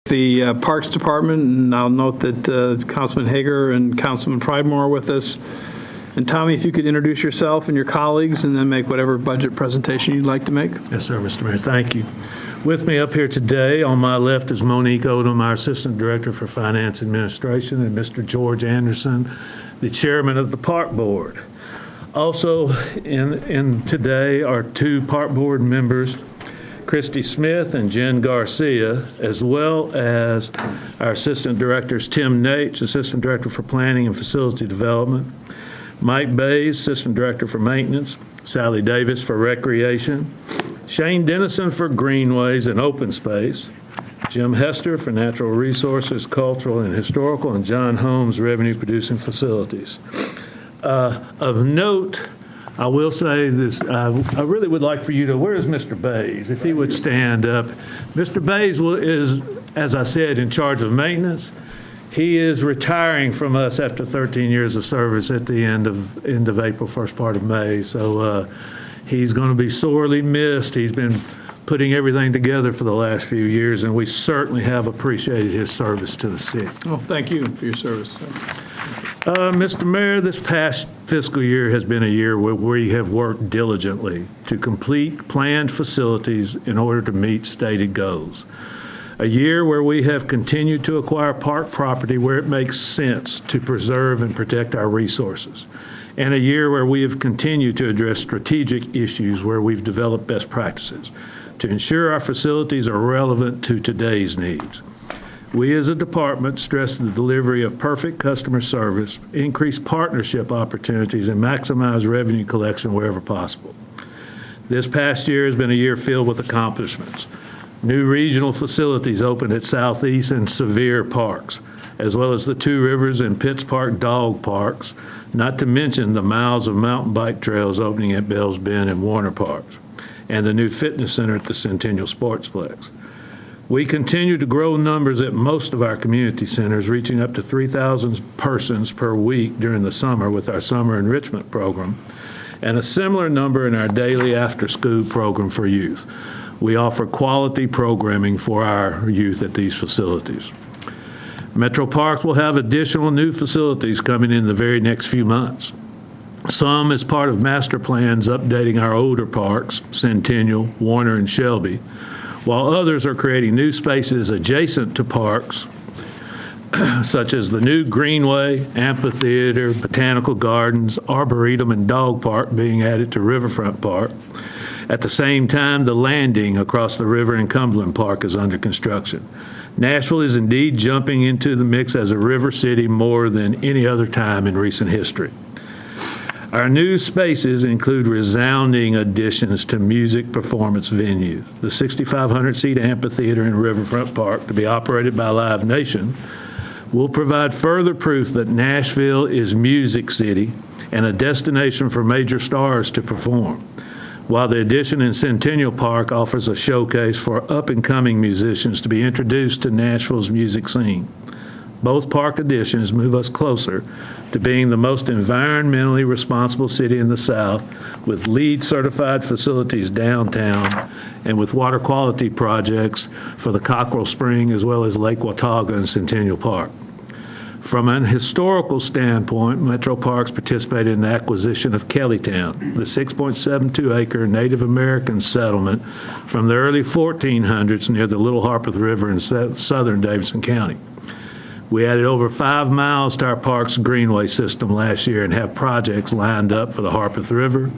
The Parks Department, and I'll note that Councilman Hager and Councilman Pridemore are with us. And Tommy, if you could introduce yourself and your colleagues and then make whatever budget presentation you'd like to make. Yes, sir, Mr. Mayor. Thank you. With me up here today, on my left is Monique Odom, our Assistant Director for Finance Administration, and Mr. George Anderson, the Chairman of the Park Board. Also in today are two Park Board members, Christy Smith and Jen Garcia, as well as our Assistant Directors, Tim Nates, Assistant Director for Planning and Facility Development, Mike Bays, Assistant Director for Maintenance, Sally Davis for Recreation, Shane Dennison for Greenways and Open Space, Jim Hester for Natural Resources, Cultural and Historical, and John Holmes, Revenue Producing Facilities. Of note, I will say this, I really would like for you to, where is Mr. Bays? If he would stand up. Mr. Bays is, as I said, in charge of maintenance. He is retiring from us after 13 years of service at the end of April, first part of May. So he's going to be sorely missed. He's been putting everything together for the last few years, and we certainly have appreciated his service to the city. Oh, thank you for your service. Mr. Mayor, this past fiscal year has been a year where we have worked diligently to complete planned facilities in order to meet stated goals. A year where we have continued to acquire park property where it makes sense to preserve and protect our resources. And a year where we have continued to address strategic issues where we've developed best practices to ensure our facilities are relevant to today's needs. We as a department stress the delivery of perfect customer service, increase partnership opportunities, and maximize revenue collection wherever possible. This past year has been a year filled with accomplishments. New regional facilities opened at Southeast and Sevier Parks, as well as the Two Rivers and Pitts Park dog parks, not to mention the miles of mountain bike trails opening at Bells Bend and Warner Parks, and the new fitness center at the Centennial Sportsplex. We continue to grow numbers at most of our community centers, reaching up to 3,000 persons per week during the summer with our summer enrichment program, and a similar number in our daily after-school program for youth. We offer quality programming for our youth at these facilities. Metro Parks will have additional new facilities coming in the very next few months. Some as part of master plans updating our older parks, Centennial, Warner, and Shelby, while others are creating new spaces adjacent to parks, such as the new Greenway, Amphitheater, Botanical Gardens, Arboretum, and Dog Park being added to Riverfront Park. At the same time, the landing across the river in Cumberland Park is under construction. Nashville is indeed jumping into the mix as a river city more than any other time in recent history. Our new spaces include resounding additions to music performance venues. The 6,500-seat amphitheater in Riverfront Park, to be operated by Live Nation, will provide further proof that Nashville is Music City and a destination for major stars to perform, while the addition in Centennial Park offers a showcase for up-and-coming musicians to be introduced to Nashville's music scene. Both park additions move us closer to being the most environmentally responsible city in the South, with LEED certified facilities downtown and with water quality projects for the Cockrell Spring as well as Lake Watauga and Centennial Park. From an historical standpoint, Metro Parks participated in the acquisition of Kellytown, the 6.72-acre Native American settlement from the early 1400s near the Little Harpeth River in southern Davidson County. We added over 5 miles to our park's greenway system last year and have projects lined up for the Harpeth River,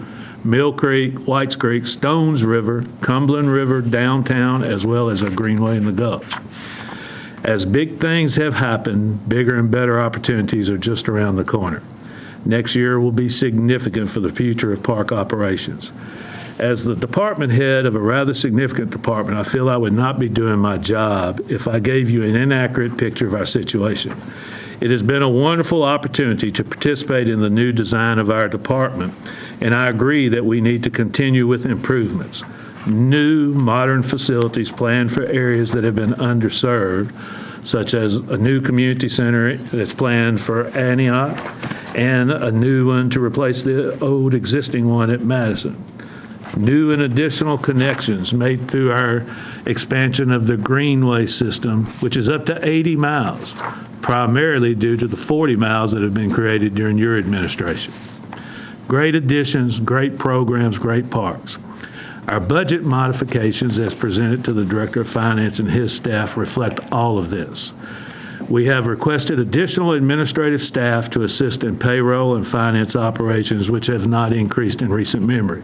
Mill Creek, Whites Creek, Stones River, Cumberland River, downtown, as well as a greenway in the Gulch. As big things have happened, bigger and better opportunities are just around the corner. Next year will be significant for the future of park operations. As the department head of a rather significant department, I feel I would not be doing my job if I gave you an inaccurate picture of our situation. It has been a wonderful opportunity to participate in the new design of our department, and I agree that we need to continue with improvements. New, modern facilities planned for areas that have been underserved, such as a new community center that's planned for Antioch and a new one to replace the old existing one at Madison. New and additional connections made through our expansion of the Greenway system, which is up to 80 miles, primarily due to the 40 miles that have been created during your administration. Great additions, great programs, great parks. Our budget modifications as presented to the Director of Finance and his staff reflect all of this. We have requested additional administrative staff to assist in payroll and finance operations, which have not increased in recent memory.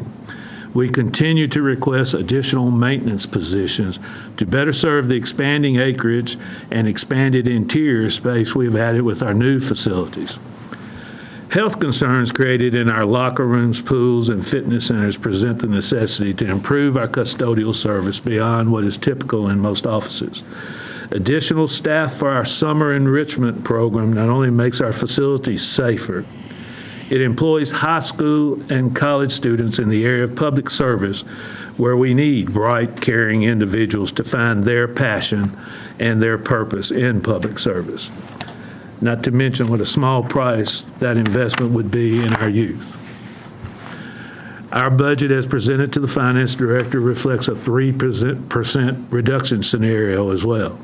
We continue to request additional maintenance positions to better serve the expanding acreage and expanded interior space we've added with our new facilities. Health concerns created in our locker rooms, pools, and fitness centers present the necessity to improve our custodial service beyond what is typical in most offices. Additional staff for our summer enrichment program not only makes our facilities safer, it employs high school and college students in the area of public service where we need bright, caring individuals to find their passion and their purpose in public service. Not to mention what a small price that investment would be in our youth. Our budget as presented to the Finance Director reflects a 3% reduction scenario as well.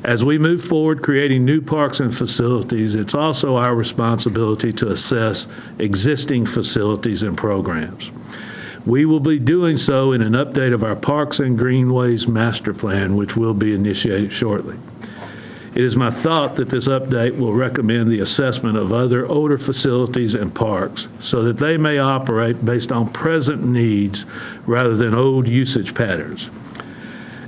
As we move forward creating new parks and facilities, it's also our responsibility to assess existing facilities and programs. We will be doing so in an update of our Parks and Greenways Master Plan, which will be initiated shortly. It is my thought that this update will recommend the assessment of other older facilities and parks so that they may operate based on present needs rather than old usage patterns.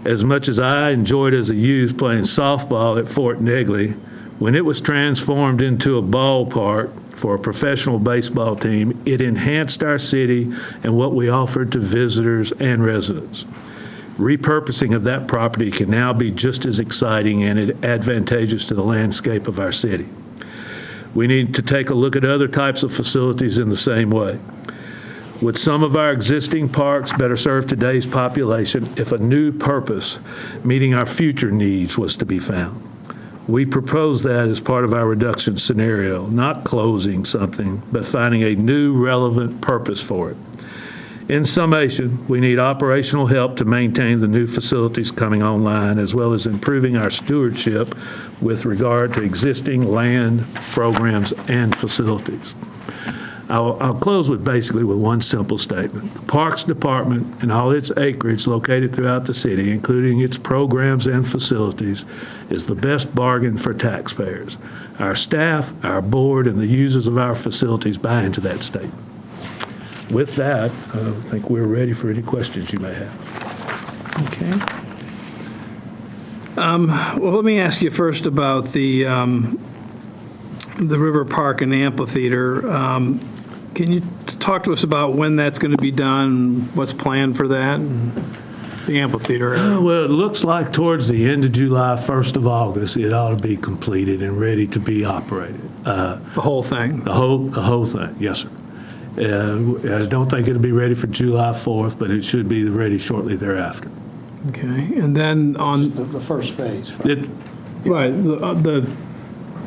As much as I enjoyed as a youth playing softball at Fort Negley, when it was transformed into a ballpark for a professional baseball team, it enhanced our city and what we offered to visitors and residents. Repurposing of that property can now be just as exciting and advantageous to the landscape of our city. We need to take a look at other types of facilities in the same way. Would some of our existing parks better serve today's population if a new purpose meeting our future needs was to be found? We propose that as part of our reduction scenario, not closing something, but finding a new relevant purpose for it. In summation, we need operational help to maintain the new facilities coming online, as well as improving our stewardship with regard to existing land, programs, and facilities. I'll close with basically with one simple statement. The Parks Department and all its acreage located throughout the city, including its programs and facilities, is the best bargain for taxpayers. Our staff, our board, and the users of our facilities buy into that statement. With that, I think we're ready for any questions you may have. Okay. Well, let me ask you first about the River Park and Amphitheater. Can you talk to us about when that's going to be done, what's planned for that, and the amphitheater area? Well, it looks like towards the end of July, 1st of August, it ought to be completed and ready to be operated. The whole thing? The whole thing, yes, sir. I don't think it'll be ready for July 4th, but it should be ready shortly thereafter. Okay, and then on, The first phase. right, the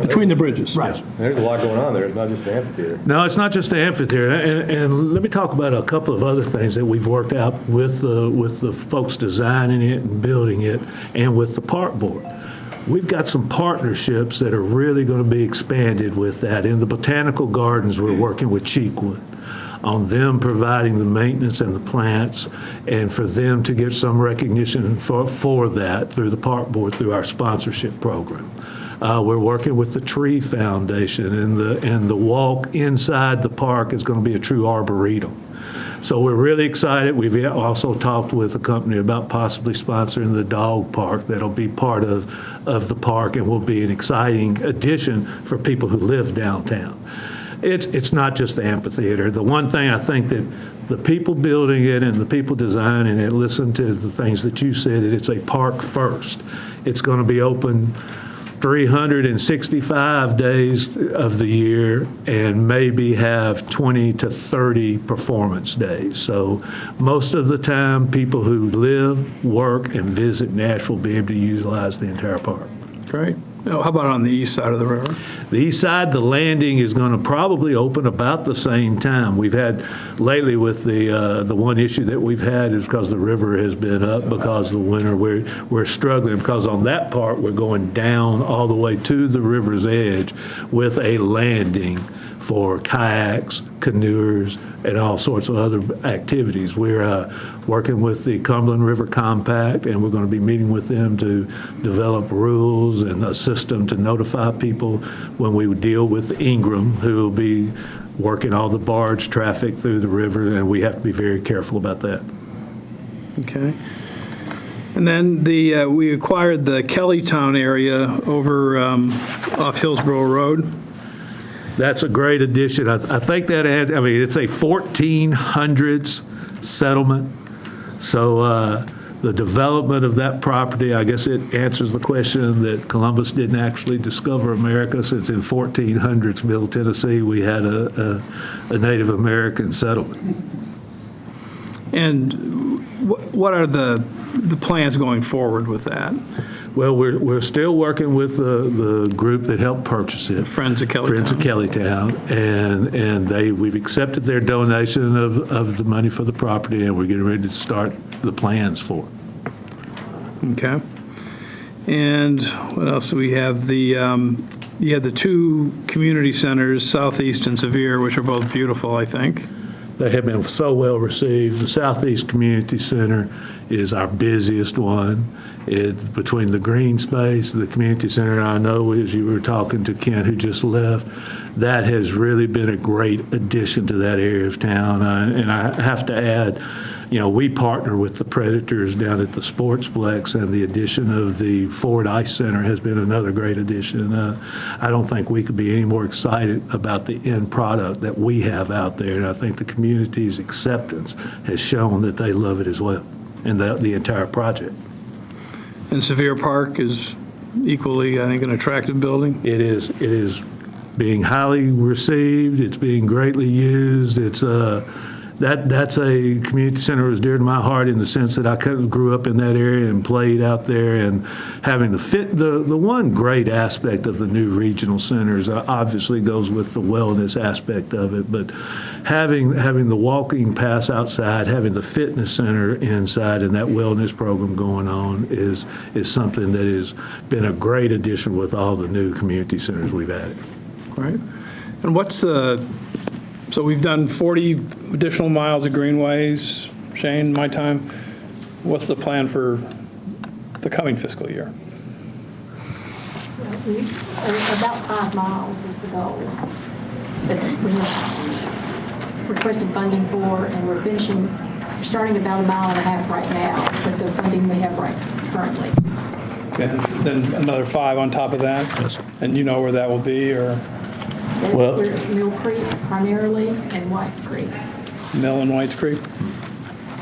between the bridges. Right. There's a lot going on there. It's not just the amphitheater. No, it's not just the amphitheater. And let me talk about a couple of other things that we've worked out with the folks designing it and building it and with the park board. We've got some partnerships that are really going to be expanded with that. In the botanical gardens, we're working with Cheekwood on them providing the maintenance and the plants, and for them to get some recognition for that through the park board, through our sponsorship program. We're working with the Tree Foundation, and the walk inside the park is going to be a true arboretum. So we're really excited. We've also talked with a company about possibly sponsoring the dog park that'll be part of the park and will be an exciting addition for people who live downtown. It's not just the amphitheater. The one thing I think that the people building it and the people designing it, listen to the things that you said, that it's a park first. It's going to be open 365 days of the year and maybe have 20 to 30 performance days. So most of the time, people who live, work, and visit Nashville will be able to utilize the entire park. Great. Now, how about on the east side of the river? The east side, the landing is going to probably open about the same time. We've had lately with the one issue that we've had is because the river has been up because of the winter. We're struggling because on that part we're going down all the way to the river's edge with a landing for kayaks, canoers, and all sorts of other activities. We're working with the Cumberland River Compact, and we're going to be meeting with them to develop rules and a system to notify people when we deal with Ingram, who will be working all the barge traffic through the river, and we have to be very careful about that. Okay. And then we acquired the Kellytown area over off Hillsborough Road. That's a great addition. I think that adds, I mean, it's a 1400s settlement. So the development of that property, I guess it answers the question that Columbus didn't actually discover America, since in 1400s, Middle Tennessee, we had a Native American settlement. And what are the plans going forward with that? Well, we're still working with the group that helped purchase it. Friends of Kellytown. Friends of Kellytown, and we've accepted their donation of the money for the property, and we're getting ready to start the plans for it. Okay. And what else do we have? You had the two community centers, Southeast and Sevier, which are both beautiful, I think. They have been so well received. The Southeast Community Center is our busiest one. Between the green space, the community center, I know as you were talking to Kent, who just left, that has really been a great addition to that area of town. And I have to add, we partner with the Predators down at the Sportsplex, and the addition of the Ford Ice Center has been another great addition. I don't think we could be any more excited about the end product that we have out there, and I think the community's acceptance has shown that they love it as well, and the entire project. And Sevier Park is equally, I think, an attractive building. It is being highly received. It's being greatly used. It's that's a community center that was dear to my heart in the sense that I grew up in that area and played out there, and having the one great aspect of the new regional centers obviously goes with the wellness aspect of it, but having the walking paths outside, having the fitness center inside, and that wellness program going on is something that has been a great addition with all the new community centers we've added. Right. And so we've done 40 additional miles of greenways. Shane, my time. What's the plan for the coming fiscal year? About 5 miles is the goal. That's we requested funding for, and we're starting about 1.5 miles right now with the funding we have currently. Okay, then another 5 on top of that? Yes. And you know where that will be, or Well- We're Mill Creek primarily, and White's Creek. Mill and Whites Creek?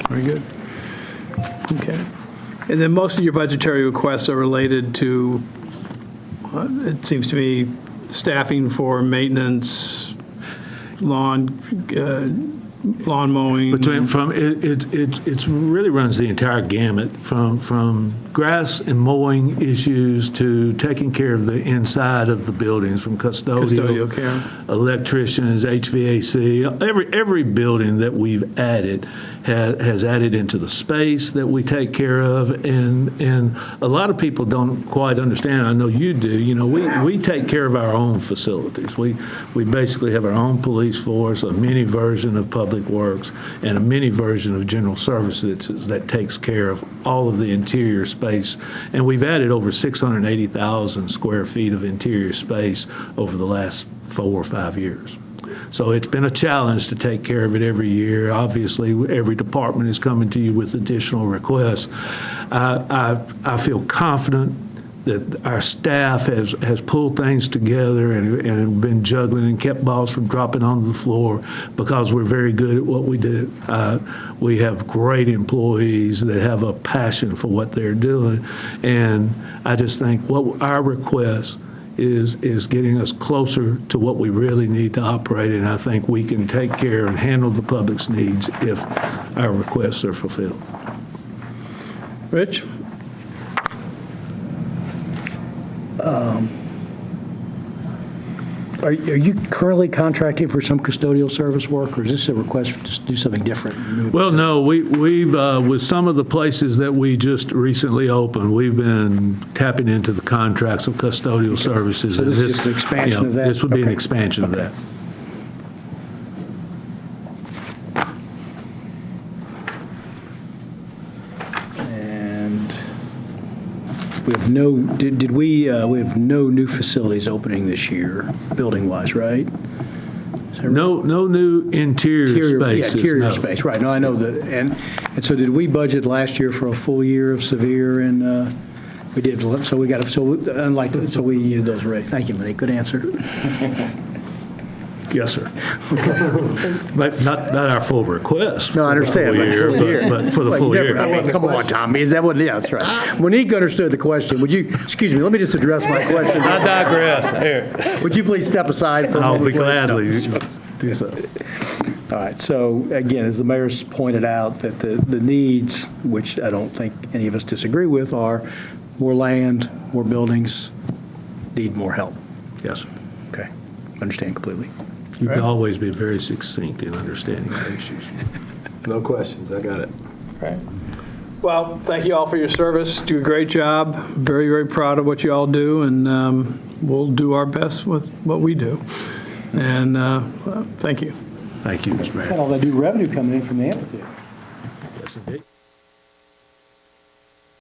Very good. Okay. And then most of your budgetary requests are related to, it seems to me, staffing for maintenance, lawn mowing. It really runs the entire gamut from grass and mowing issues to taking care of the inside of the buildings, from Custodial care. electricians, HVAC. Every building that we've added has added into the space that we take care of, and a lot of people don't quite understand. I know you do. We take care of our own facilities. We basically have our own police force, a mini version of Public Works, and a mini version of General Services that takes care of all of the interior space. And we've added over 680,000 square feet of interior space over the last 4 or 5 years. So it's been a challenge to take care of it every year. Obviously, every department is coming to you with additional requests. I feel confident that our staff has pulled things together and been juggling and kept balls from dropping onto the floor, because we're very good at what we do. We have great employees that have a passion for what they're doing, and I just think what our request is getting us closer to what we really need to operate, and I think we can take care and handle the public's needs if our requests are fulfilled. Rich? Are you currently contracting for some custodial service work, or is this a request to do something different? Well, no, we've, with some of the places that we just recently opened, we've been tapping into the contracts of custodial services. So this and is just an expansion of that? This would be an Okay. expansion of that. And we have no, did we have no new facilities opening this year, building-wise, right? Is that right? No new interior spaces. Yeah, interior no. space, right. No, I know that. And so did we budget last year for a full year of severe and, we did, so we got, so unlike, so we used those rates. Thank you, Monique, good answer. Yes, sir. But not our full request. No, I for the understand, full but year, full year. but for the Well, full you year. never- I mean, come on, Tommy, is that what, yeah, that's right. Monique understood the question. Would you, excuse me, let me just address my question. I digress. Here. Would you please step aside for a I'll moment? be please? gladly do so. All right, so again, as the mayor's pointed out, that the needs, which I don't think any of us disagree with, are more land, more buildings, need more help. Yes, sir. Okay, understand completely. You've always been very succinct in understanding the issues. No questions, I got it. Right. Well, thank you all for your service. Do a great job. Very, very proud of what you all do, and we'll do our best with what we do. And thank you. Thank you, Mr. Mayor. Got all that new revenue coming in from the amphitheater. Yes, indeed.